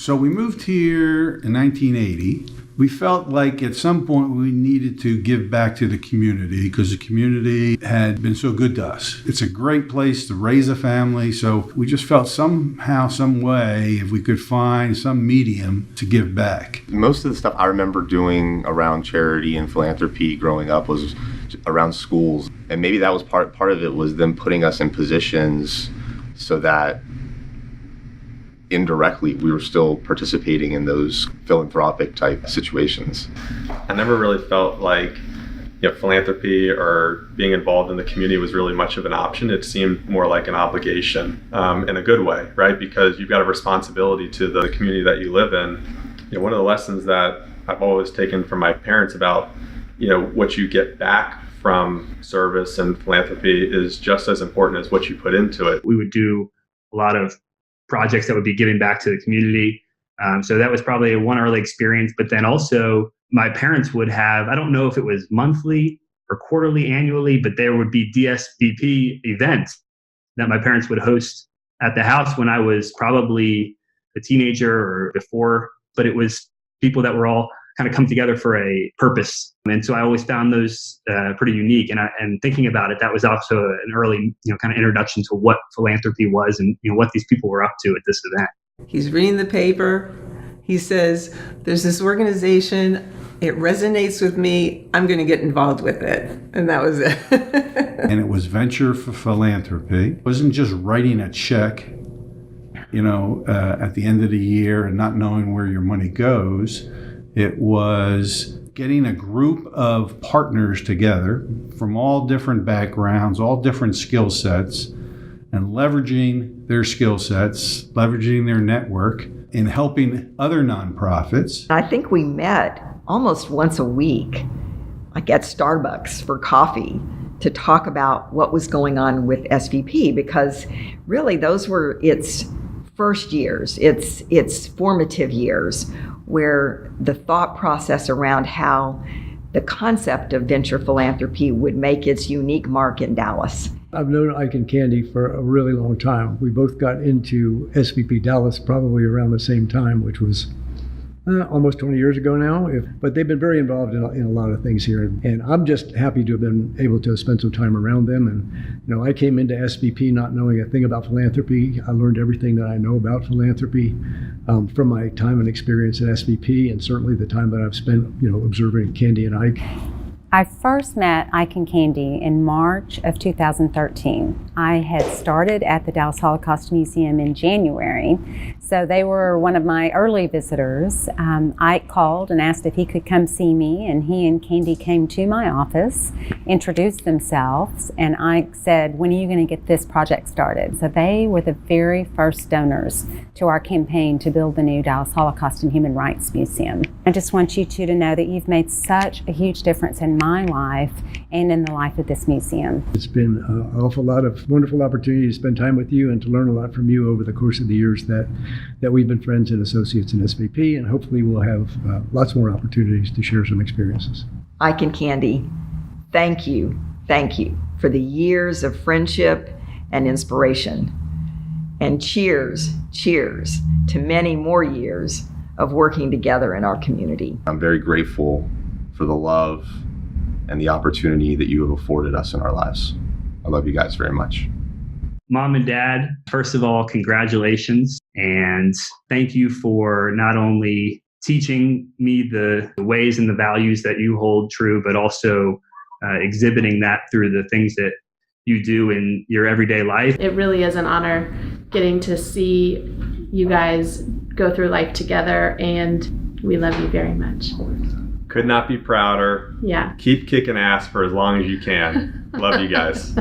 So we moved here in 1980. We felt like at some point we needed to give back to the community because the community had been so good to us. It's a great place to raise a family, so we just felt somehow, some way, if we could find some medium to give back. Most of the stuff I remember doing around charity and philanthropy growing up was around schools, and maybe that was part of it was them putting us in positions so that indirectly we were still participating in those philanthropic type situations. I never really felt like philanthropy or being involved in the community was really much of an option. It seemed more like an obligation in a good way, right? Because you've got a responsibility to the community that you live in. One of the lessons that I've always taken from my parents about what you get back from service and philanthropy is just as important as what you put into it. We would do a lot of projects that would be giving back to the community. So that was probably one early experience. But then also my parents would have, I don't know if it was monthly or quarterly, annually, but there would be DSVP events that my parents would host at the house when I was probably a teenager or before. But it was people that were all kind of come together for a purpose. And so I always found those pretty unique. And thinking about it, that was also an early, kind of introduction to what philanthropy was and, what these people were up to at this event. He's reading the paper. He says, there's this organization. It resonates with me. I'm going to get involved with it. And that was it. And it was Venture for Philanthropy. It wasn't just writing a check, at the end of the year and not knowing where your money goes. It was getting a group of partners together from all different backgrounds, all different skill sets, and leveraging their skill sets, leveraging their network in helping other nonprofits. I think we met almost once a week, like at Starbucks for coffee, to talk about what was going on with SVP, because really those were its first years, its formative years, where the thought process around how the concept of venture philanthropy would make its unique mark in Dallas. I've known Ike and Candy for a really long time. We both got into SVP Dallas probably around the same time, which was almost 20 years ago now. But they've been very involved in a lot of things here. And I'm just happy to have been able to spend some time around them. And, I came into SVP not knowing a thing about philanthropy. I learned everything that I know about philanthropy from my time and experience at SVP, and certainly the time that I've spent, observing Candy and Ike. I first met Ike and Candy in March of 2013. I had started at the Dallas Holocaust Museum in January, so they were one of my early visitors. Ike called and asked if he could come see me, and he and Candy came to my office, introduced themselves, and Ike said, "When are you going to get this project started?" So they were the very first donors to our campaign to build the new Dallas Holocaust and Human Rights Museum. I just want you two to know that you've made such a huge difference in my life and in the life of this museum. It's been an awful lot of wonderful opportunity to spend time with you and to learn a lot from you over the course of the years that we've been friends and associates in SVP, and hopefully we'll have lots more opportunities to share some experiences. Ike and Candy, thank you for the years of friendship and inspiration. And cheers to many more years of working together in our community. I'm very grateful for the love and the opportunity that you have afforded us in our lives. I love you guys very much. Mom and Dad, first of all, congratulations. And thank you for not only teaching me the ways and the values that you hold true, but also exhibiting that through the things that you do in your everyday life. It really is an honor getting to see you guys go through life together, and we love you very much. Could not be prouder. Yeah. Keep kicking ass for as long as you can. Love you guys.